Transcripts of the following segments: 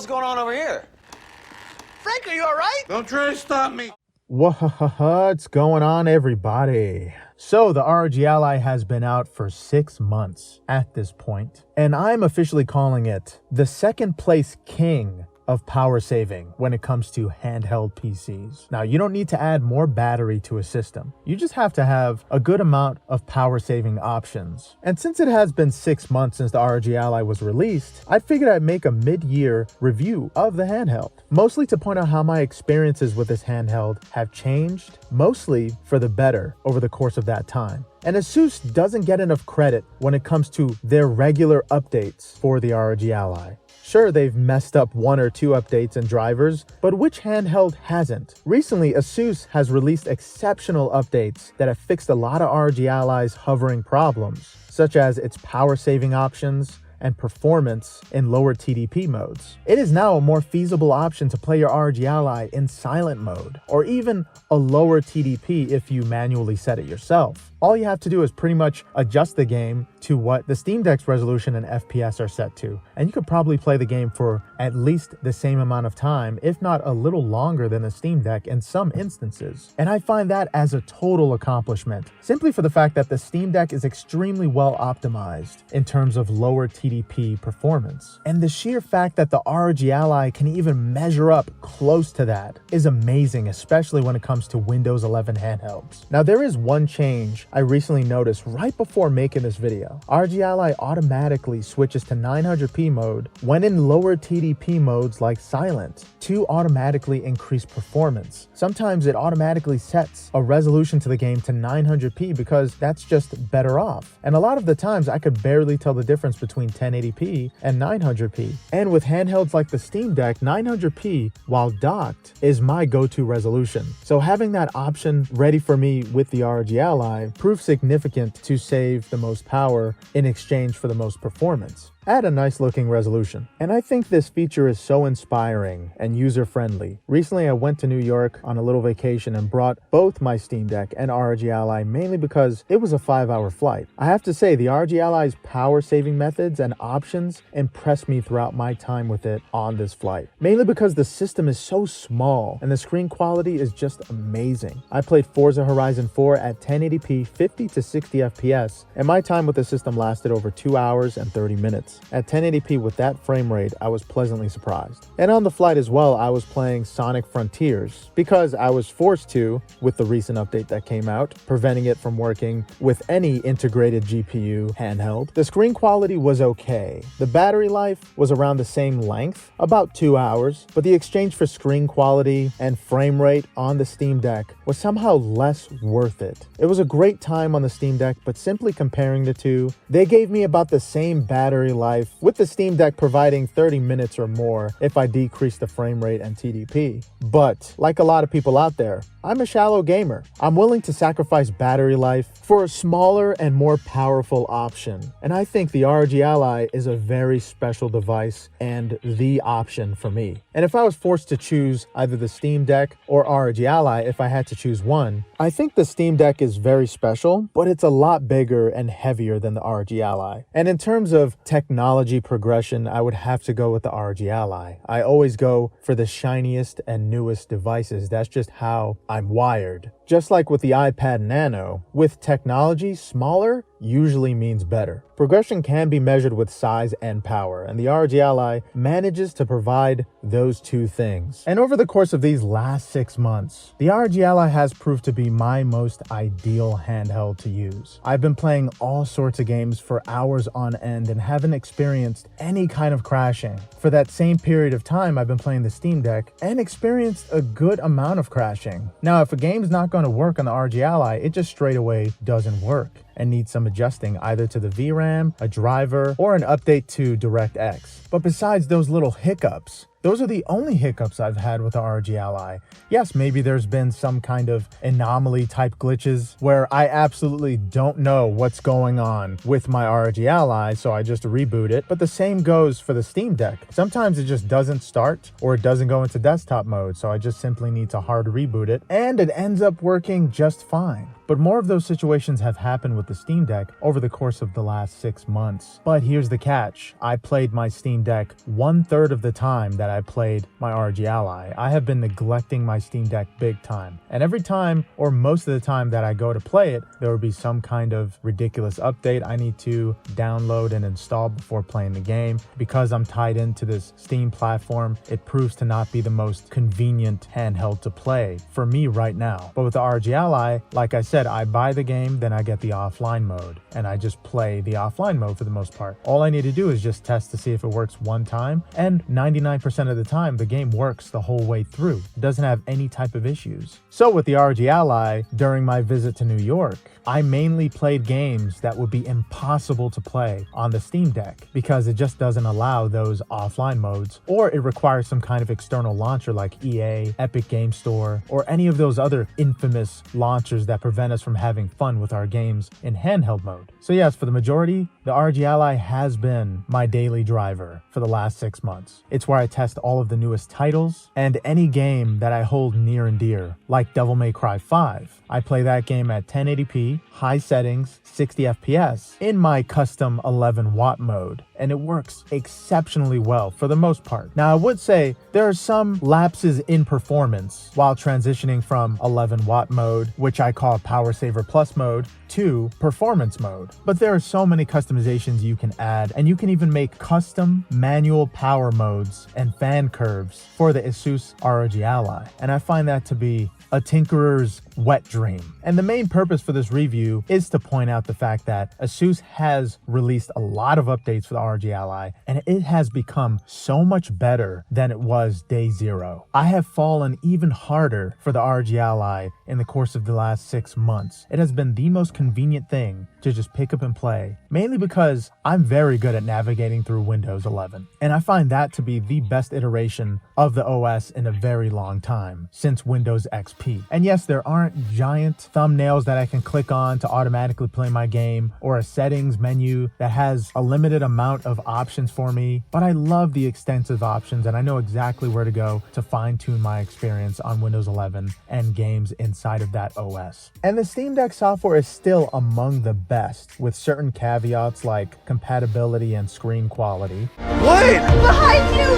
hell's going on over here? Frank, are you all right? Don't try to stop me. What's going on, everybody? So the ROG Ally has been out for 6 months at this point, and I'm officially calling it the second place king of power saving when it comes to handheld PCs. Now, you don't need to add more battery to a system. You just have to have a good amount of power saving options. And since it has been 6 months since the ROG Ally was released, I figured I'd make a mid-year review of the handheld, mostly to point out how my experiences with this handheld have changed, mostly for the better over the course of that time. And ASUS doesn't get enough credit when it comes to their regular updates for the ROG Ally. Sure, they've messed up 1 or 2 updates and drivers, but which handheld hasn't? Recently, ASUS has released exceptional updates that have fixed a lot of ROG Ally's hovering problems, such as its power saving options and performance in lower TDP modes. It is now a more feasible option to play your ROG Ally in silent mode, or even a lower TDP if you manually set it yourself. All you have to do is pretty much adjust the game to what the Steam Deck's resolution and FPS are set to, and you could probably play the game for at least the same amount of time, if not a little longer than the Steam Deck in some instances. And I find that as a total accomplishment, simply for the fact that the Steam Deck is extremely well optimized in terms of lower TDP performance. And the sheer fact that the ROG Ally can even measure up close to that is amazing, especially when it comes to Windows 11 handhelds. Now, there is one change I recently noticed right before making this video. ROG Ally automatically switches to 900p mode when in lower TDP modes like silent to automatically increase performance. Sometimes it automatically sets a resolution to the game to 900p because that's just better off. And a lot of the times I could barely tell the difference between 1080p and 900p. And with handhelds like the Steam Deck, 900p while docked is my go-to resolution. So having that option ready for me with the ROG Ally proved significant to save the most power in exchange for the most performance at a nice looking resolution. And I think this feature is so inspiring and user-friendly. Recently, I went to New York on a little vacation and brought both my Steam Deck and ROG Ally mainly because it was a 5-hour flight. I have to say, the ROG Ally's power-saving methods and options impressed me throughout my time with it on this flight, mainly because the system is so small and the screen quality is just amazing. I played Forza Horizon 4 at 1080p 50 to 60 FPS, and my time with the system lasted over 2 hours and 30 minutes. At 1080p with that frame rate, I was pleasantly surprised. And on the flight as well, I was playing Sonic Frontiers because I was forced to with the recent update that came out, preventing it from working with any integrated GPU handheld. The screen quality was okay. The battery life was around the same length, about 2 hours, but the exchange for screen quality and frame rate on the Steam Deck was somehow less worth it. It was a great time on the Steam Deck, but simply comparing the two, they gave me about the same battery life, with the Steam Deck providing 30 minutes or more if I decrease the frame rate and TDP. But like a lot of people out there, I'm a shallow gamer. I'm willing to sacrifice battery life for a smaller and more powerful option. And I think the ROG Ally is a very special device and the option for me. And if I was forced to choose either the Steam Deck or ROG Ally, if I had to choose one, I think the Steam Deck is very special, but it's a lot bigger and heavier than the ROG Ally. And in terms of technology progression, I would have to go with the ROG Ally. I always go for the shiniest and newest devices. That's just how I'm wired. Just like with the iPad Nano, with technology, smaller usually means better. Progression can be measured with size and power, and the ROG Ally manages to provide those two things. And over the course of these last 6 months, the ROG Ally has proved to be my most ideal handheld to use. I've been playing all sorts of games for hours on end and haven't experienced any kind of crashing. For that same period of time, I've been playing the Steam Deck and experienced a good amount of crashing. Now, if a game's not going to work on the ROG Ally, it just straight away doesn't work and needs some adjusting either to the VRAM, a driver, or an update to DirectX. But besides those little hiccups, those are the only hiccups I've had with the ROG Ally. Yes, maybe there's been some kind of anomaly type glitches where I absolutely don't know what's going on with my ROG Ally, so I just reboot it. But the same goes for the Steam Deck. Sometimes it just doesn't start or it doesn't go into desktop mode, so I just simply need to hard reboot it, and it ends up working just fine. But more of those situations have happened with the Steam Deck over the course of the last 6 months. But here's the catch. I played my Steam Deck 1/3 of the time that I played my ROG Ally, I have been neglecting my Steam Deck big time. And every time, or most of the time that I go to play it, there would be some kind of ridiculous update I need to download and install before playing the game. Because I'm tied into this Steam platform, it proves to not be the most convenient handheld to play for me right now. But with the ROG Ally, like I said, I buy the game, then I get the offline mode, and I just play the offline mode for the most part. All I need to do is just test to see if it works one time, and 99% of the time, the game works the whole way through. It doesn't have any type of issues. So with the ROG Ally, during my visit to New York, I mainly played games that would be impossible to play on the Steam Deck because it just doesn't allow those offline modes, or it requires some kind of external launcher like EA, Epic Game Store, or any of those other infamous launchers that prevent us from having fun with our games in handheld mode. So yes, for the majority, the ROG Ally has been my daily driver for the last 6 months. It's where I test all of the newest titles and any game that I hold near and dear, like Devil May Cry 5. I play that game at 1080p, high settings, 60 FPS in my custom 11 watt mode, and it works exceptionally well for the most part. Now, I would say there are some lapses in performance while transitioning from 11 watt mode, which I call Power Saver Plus mode, to performance mode. But there are so many customizations you can add, and you can even make custom manual power modes and fan curves for the Asus ROG Ally. And I find that to be a tinkerer's wet dream. And the main purpose for this review is to point out the fact that Asus has released a lot of updates for the ROG Ally, and it has become so much better than it was day zero. I have fallen even harder for the ROG Ally in the course of the last 6 months. It has been the most convenient thing to just pick up and play, mainly because I'm very good at navigating through Windows 11. And I find that to be the best iteration of the OS in a very long time, since Windows XP. And yes, there aren't giant thumbnails that I can click on to automatically play my game, or a settings menu that has a limited amount of options for me, but I love the extensive options and I know exactly where to go to fine-tune my experience on Windows 11 and games inside of that OS. And the Steam Deck software is still among the best, with certain caveats like compatibility and screen quality. Wait! Behind you!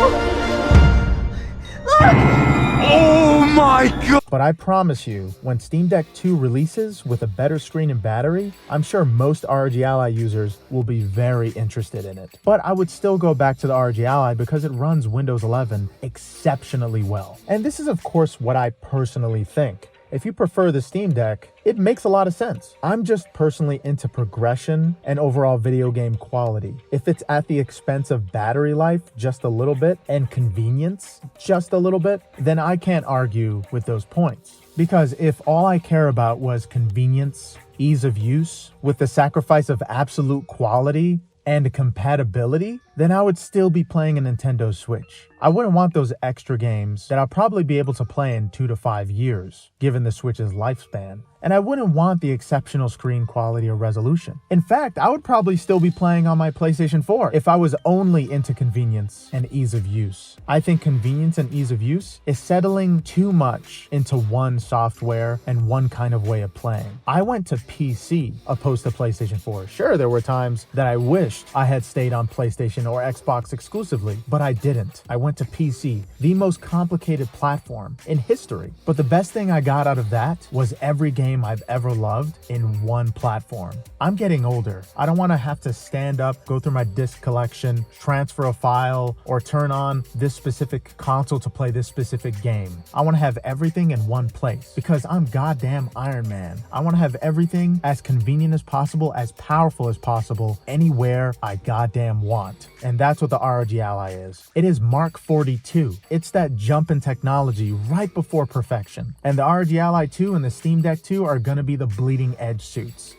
Look! Oh my god! But I promise you, when Steam Deck 2 releases with a better screen and battery, I'm sure most ROG Ally users will be very interested in it. But I would still go back to the ROG Ally because it runs Windows 11 exceptionally well. And this is of course what I personally think. If you prefer the Steam Deck, it makes a lot of sense. I'm just personally into progression and overall video game quality. If it's at the expense of battery life just a little bit and convenience just a little bit, then I can't argue with those points. Because if all I care about was convenience, ease of use, with the sacrifice of absolute quality and compatibility, then I would still be playing a Nintendo Switch. I wouldn't want those extra games that I'll probably be able to play in 2 to 5 years, given the Switch's lifespan. And I wouldn't want the exceptional screen quality or resolution. In fact, I would probably still be playing on my PlayStation 4 if I was only into convenience and ease of use. I think convenience and ease of use is settling too much into one software and one kind of way of playing. I went to PC opposed to PlayStation 4. Sure, there were times that I wished I had stayed on PlayStation or Xbox exclusively, but I didn't. I went to PC, the most complicated platform in history. But the best thing I got out of that was every game I've ever loved in one platform. I'm getting older. I don't want to have to stand up, go through my disc collection, transfer a file, or turn on this specific console to play this specific game. I want to have everything in one place because I'm goddamn Iron Man. I want to have everything as convenient as possible, as powerful as possible, anywhere I goddamn want. And that's what the ROG Ally is. It is Mark 42. It's that jump in technology right before perfection. And the ROG Ally 2 and the Steam Deck 2 are gonna be the bleeding edge suits.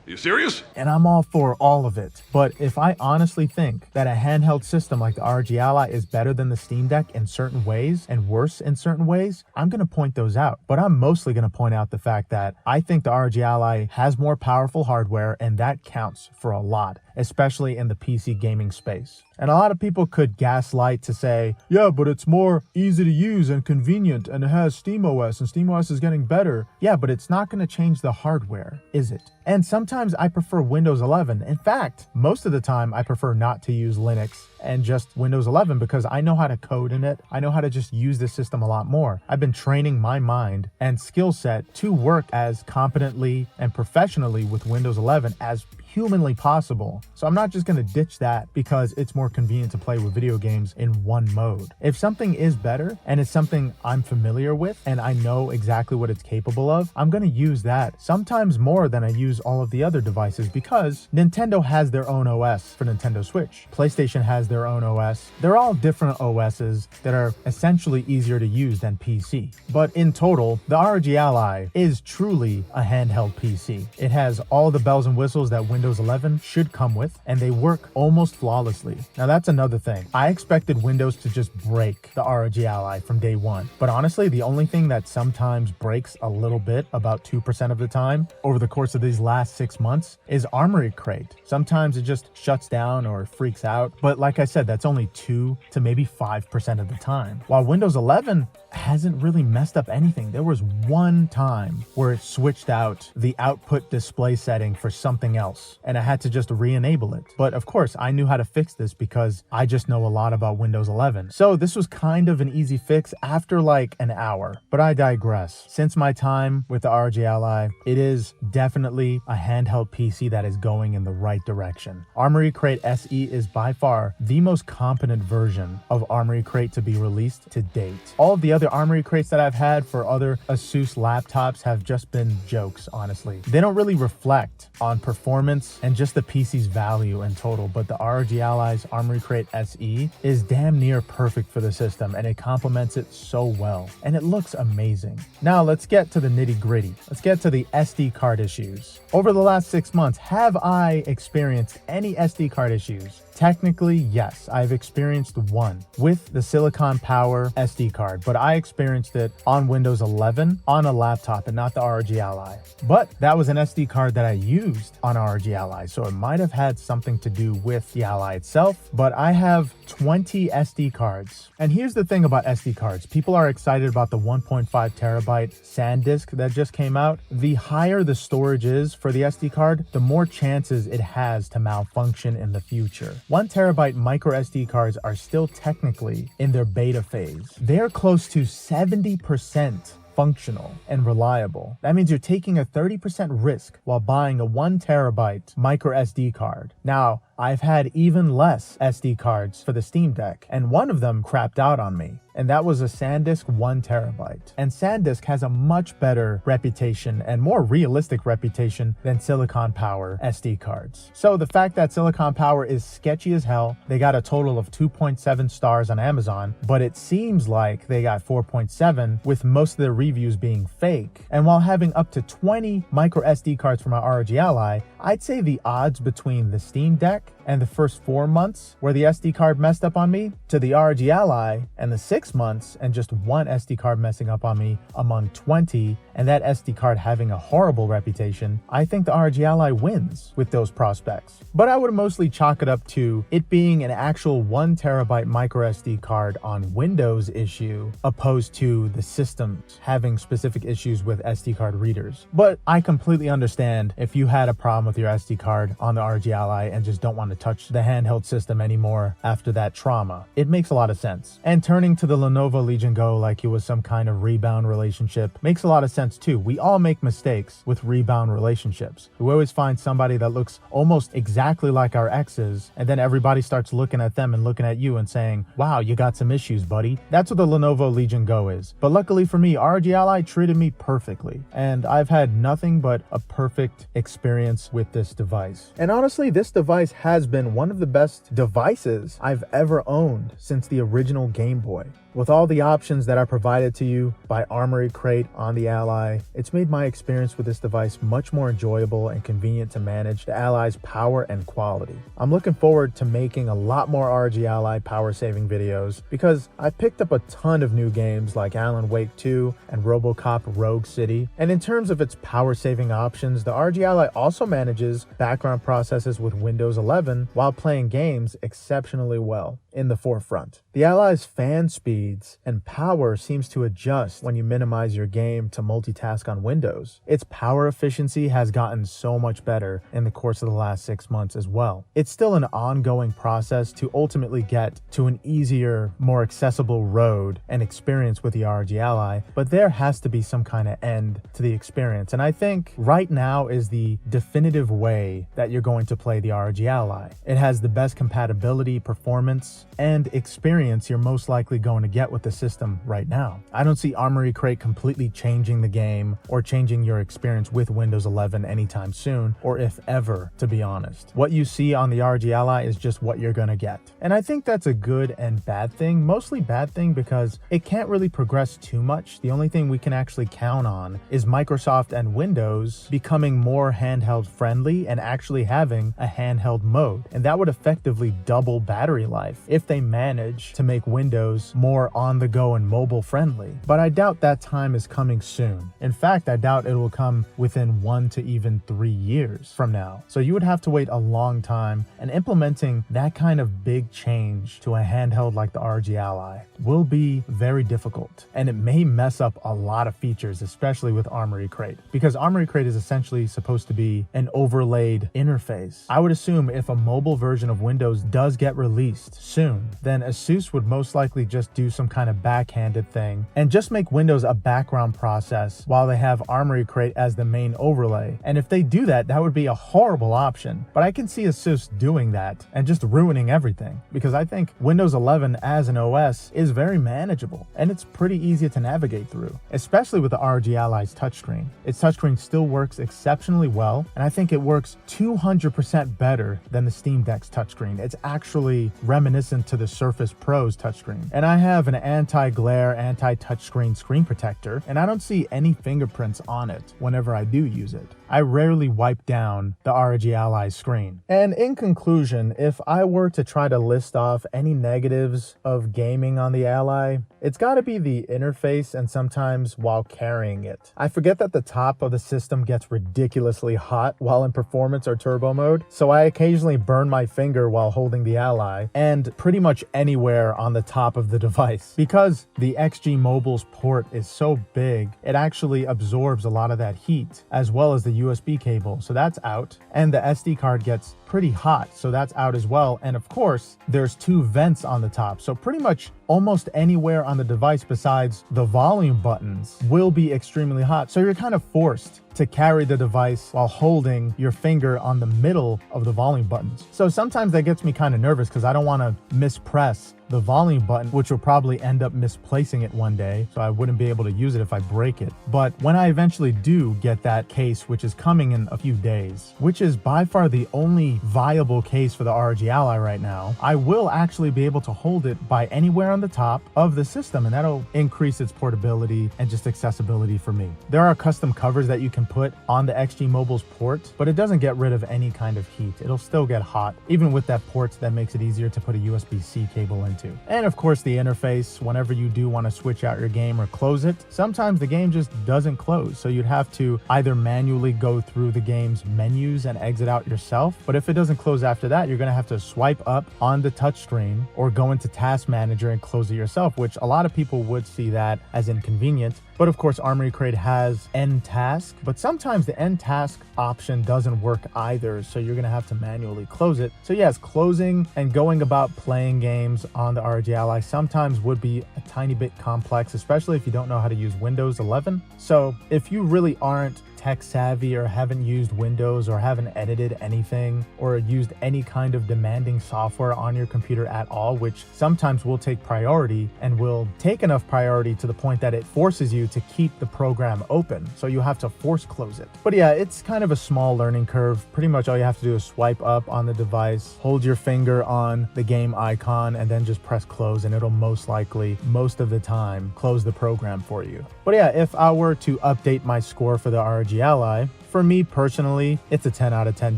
You serious? And I'm all for all of it. But if I honestly think that a handheld system like the ROG Ally is better than the Steam Deck in certain ways and worse in certain ways, I'm going to point those out. But I'm mostly going to point out the fact that I think the ROG Ally has more powerful hardware, and that counts for a lot, especially in the PC gaming space. And a lot of people could gaslight to say, yeah, but it's more easy to use and convenient, and it has SteamOS, and SteamOS is getting better. Yeah, but it's not going to change the hardware, is it? And sometimes I prefer Windows 11. In fact, most of the time I prefer not to use Linux and just Windows 11 because I know how to code in it. I know how to just use the system a lot more. I've been training my mind and skill set to work as competently and professionally with Windows 11 as humanly possible. So I'm not just going to ditch that because it's more convenient to play with video games in one mode. If something is better and it's something I'm familiar with and I know exactly what it's capable of, I'm going to use that sometimes more than I use all of the other devices because Nintendo has their own OS for Nintendo Switch. PlayStation has their own OS. They're all different OSs that are essentially easier to use than PC. But in total, the ROG Ally is truly a handheld PC. It has all the bells and whistles that Windows 11 should come with, and they work almost flawlessly. Now that's another thing. I expected Windows to just break the ROG Ally from day one, but honestly, the only thing that sometimes breaks a little bit, about 2% of the time, over the course of these last 6 months, is Armory Crate. Sometimes it just shuts down or freaks out, but like I said, that's only 2 to maybe 5% of the time. While Windows 11 hasn't really messed up anything. There was one time where it switched out the output display setting for something else, and I had to just re-enable it. But of course, I knew how to fix this because I just know a lot about Windows 11. So this was kind of an easy fix after like an hour, but I digress. Since my time with the ROG Ally, it is definitely a handheld PC that is going in the right direction. Armory Crate SE is by far the most competent version of Armory Crate to be released to date. All of the other Armory Crates that I've had for other Asus laptops have just been jokes, honestly. They don't really reflect on performance and just the PC's value in total, but the ROG Ally's Armory Crate SE is damn near perfect for the system, and it complements it so well, and it looks amazing. Now let's get to the nitty-gritty. Let's get to the SD card issues. Over the last 6 months, have I experienced any SD card issues? Technically, yes, I've experienced one with the Silicon Power SD card, but I experienced it on Windows 11 on a laptop and not the ROG Ally. But that was an SD card that I used on ROG Ally, so it might have had something to do with the Ally itself, but I have 20 SD cards. And here's the thing about SD cards. People are excited about the 1.5 terabyte SanDisk that just came out. The higher the storage is for the SD card, the more chances it has to malfunction in the future. 1 terabyte micro SD cards are still technically in their beta phase. They're close to 70% functional and reliable. That means you're taking a 30% risk while buying a 1 terabyte micro SD card. Now, I've had even less SD cards for the Steam Deck, and one of them crapped out on me, and that was a SanDisk 1 terabyte. And SanDisk has a much better reputation and more realistic reputation than Silicon Power SD cards. So the fact that Silicon Power is sketchy as hell, they got a total of 2.7 stars on Amazon, but it seems like they got 4.7 with most of their reviews being fake. And while having up to 20 micro SD cards from my ROG Ally, I'd say the odds between the Steam Deck and the first 4 months where the SD card messed up on me to the ROG Ally and the 6 months and just one SD card messing up on me among 20 and that SD card having a horrible reputation, I think the ROG Ally wins with those prospects. But I would mostly chalk it up to it being an actual 1 terabyte micro SD card on Windows issue opposed to the systems having specific issues with SD card readers. But I completely understand if you had a problem with your SD card on the ROG Ally and just don't want to touch the handheld system anymore after that trauma. It makes a lot of sense. And turning to the Lenovo Legion Go like it was some kind of rebound relationship makes a lot of sense too. We all make mistakes with rebound relationships. We always find somebody that looks almost exactly like our exes, and then everybody starts looking at them and looking at you and saying, wow, you got some issues, buddy. That's what the Lenovo Legion Go is. But luckily for me, ROG Ally treated me perfectly, and I've had nothing but a perfect experience with this device. And honestly, this device has been one of the best devices I've ever owned since the original Game Boy. With all the options that are provided to you by Armory Crate on the Ally, it's made my experience with this device much more enjoyable and convenient to manage the Ally's power and quality. I'm looking forward to making a lot more ROG Ally power saving videos because I picked up a ton of new games like Alan Wake 2 and RoboCop Rogue City. And in terms of its power saving options, the ROG Ally also manages background processes with Windows 11 while playing games exceptionally well. in the forefront. The Ally's fan speeds and power seems to adjust when you minimize your game to multitask on Windows. Its power efficiency has gotten so much better in the course of the last 6 months as well. It's still an ongoing process to ultimately get to an easier, more accessible road and experience with the ROG Ally, but there has to be some kind of end to the experience. And I think right now is the definitive way that you're going to play the ROG Ally. It has the best compatibility, performance, and experience you're most likely going to get with the system right now. I don't see Armory Crate completely changing the game or changing your experience with Windows 11 anytime soon, or if ever, to be honest. What you see on the ROG Ally is just what you're going to get. And I think that's a good and bad thing, mostly bad thing because it can't really progress too much. The only thing we can actually count on is Microsoft and Windows becoming more handheld friendly and actually having a handheld mode. And that would effectively double battery life if they manage to make Windows more on the go and mobile friendly. But I doubt that time is coming soon. In fact, I doubt it will come within 1 to even 3 years from now. So you would have to wait a long time, and implementing that kind of big change to a handheld like the ROG Ally will be very difficult, and it may mess up a lot of features, especially with Armory Crate, because Armory Crate is essentially supposed to be an overlaid interface. I would assume if a mobile version of Windows does get released soon, then ASUS would most likely just do some kind of backhanded thing and just make Windows a background process while they have Armory Crate as the main overlay. And if they do that, that would be a horrible option. But I can see ASUS doing that and just ruining everything, because I think Windows 11 as an OS is very manageable and it's pretty easy to navigate through, especially with the ROG Ally's touchscreen. Its touchscreen still works exceptionally well, and I think it works 200% better than the Steam Deck's touchscreen. It's actually reminiscent to the Surface Pro's touchscreen. And I have an anti-glare, anti-touchscreen screen protector, and I don't see any fingerprints on it whenever I do use it. I rarely wipe down the ROG Ally screen. And in conclusion, if I were to try to list off any negatives of gaming on the Ally, it's got to be the interface and sometimes while carrying it. I forget that the top of the system gets ridiculously hot while in performance or turbo mode, so I occasionally burn my finger while holding the Ally, and pretty much anywhere on the top of the device. Because the XG Mobile's port is so big, it actually absorbs a lot of that heat, as well as the USB cable, so that's out. And the SD card gets pretty hot, so that's out as well. And of course, there's 2 vents on the top, so pretty much almost anywhere on the device besides the volume buttons will be extremely hot. So you're kind of forced to carry the device while holding your finger on the middle of the volume buttons. So sometimes that gets me kind of nervous because I don't want to mispress the volume button, which will probably end up misplacing it one day, so I wouldn't be able to use it if I break it. But when I eventually do get that case, which is coming in a few days, which is by far the only viable case for the ROG Ally right now, I will actually be able to hold it by anywhere on the top of the system, and that'll increase its portability and just accessibility for me. There are custom covers that you can put on the XG Mobile's port, but it doesn't get rid of any kind of heat. It'll still get hot, even with that port that makes it easier to put a USB-C cable into. And of course the interface, whenever you do want to switch out your game or close it, sometimes the game just doesn't close, so you'd have to either manually go through the game's menus and exit out yourself, but if it doesn't close after that, you're going to have to swipe up on the touchscreen or go into Task Manager and close it yourself, which a lot of people would see that as inconvenient. But of course, Armory Crate has End Task, but sometimes the End Task option doesn't work either, so you're going to have to manually close it. So yes, closing and going about playing games on the ROG Ally sometimes would be a tiny bit complex, especially if you don't know how to use Windows 11. So if you really aren't tech savvy or haven't used Windows or haven't edited anything or used any kind of demanding software on your computer at all, which sometimes will take priority and will take enough priority to the point that it forces you to keep the program open, so you have to force close it. But yeah, it's kind of a small learning curve. Pretty much all you have to do is swipe up on the device, hold your finger on the game icon, and then just press close, and it'll most likely, most of the time, close the program for you. But yeah, if I were to update my score for the ROG Ally, For me personally, it's a 10 out of 10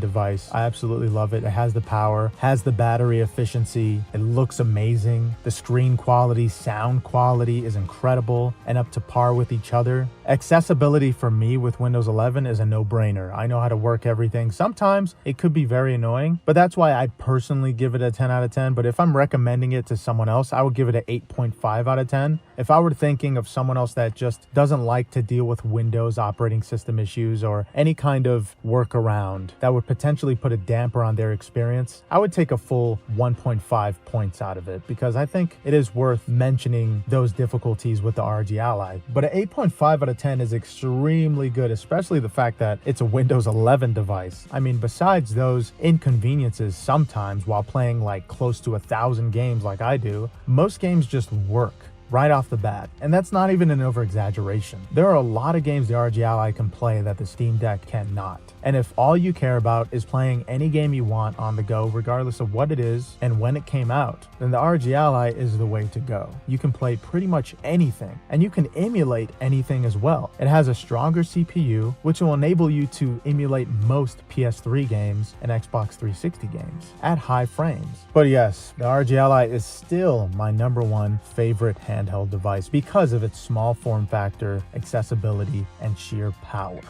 device. I absolutely love it. It has the power, has the battery efficiency, it looks amazing. The screen quality, sound quality is incredible and up to par with each other. Accessibility for me with Windows 11 is a no-brainer. I know how to work everything. Sometimes it could be very annoying, but that's why I personally give it a 10 out of 10. But if I'm recommending it to someone else, I would give it an 8.5 out of 10. If I were thinking of someone else that just doesn't like to deal with Windows operating system issues or any kind of workaround that would potentially put a damper on their experience, I would take a full 1.5 points out of it, because I think it is worth mentioning those difficulties with the ROG Ally. But an 8.5 out of 10 is extremely good, especially the fact that it's a Windows 11 device. I mean, besides those inconveniences sometimes while playing like close to 1,000 games like I do, most games just work right off the bat. And that's not even an over-exaggeration. There are a lot of games the ROG Ally can play that the Steam Deck cannot. And if all you care about is playing any game you want on the go, regardless of what it is and when it came out, then the ROG Ally is the way to go. You can play pretty much anything, and you can emulate anything as well. It has a stronger CPU, which will enable you to emulate most PS3 games and Xbox 360 games at high frames. But yes, the ROG Ally is still my #1 favorite handheld device because of its small form factor, accessibility, and sheer power.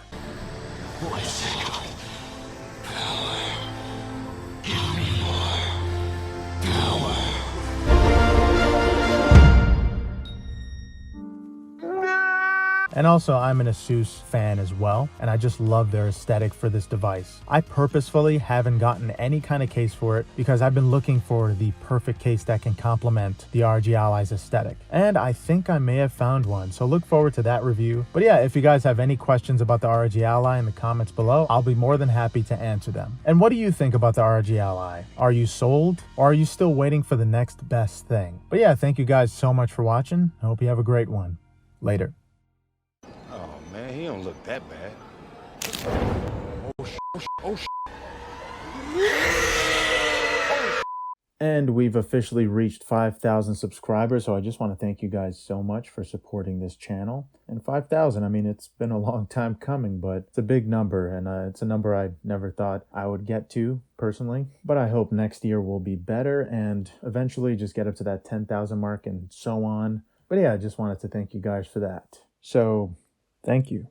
What is it? Power. Give me more power. And also, I'm an Asus fan as well, and I just love their aesthetic for this device. I purposefully haven't gotten any kind of case for it because I've been looking for the perfect case that can complement the ROG Ally's aesthetic. And I think I may have found one, so look forward to that review. But yeah, if you guys have any questions about the ROG Ally in the comments below, I'll be more than happy to answer them. And what do you think about the ROG Ally? Are you sold, or are you still waiting for the next best thing? But yeah, thank you guys so much for watching. I hope you have a great one. Later. Man, he don't look that bad. And we've officially reached 5,000 subscribers, so I just want to thank you guys so much for supporting this channel. And 5,000, I mean, it's been a long time coming, but it's a big number, and it's a number I never thought I would get to, personally. But I hope next year will be better, and eventually just get up to that 10,000 mark and so on. But yeah, I just wanted to thank you guys for that. So, thank you.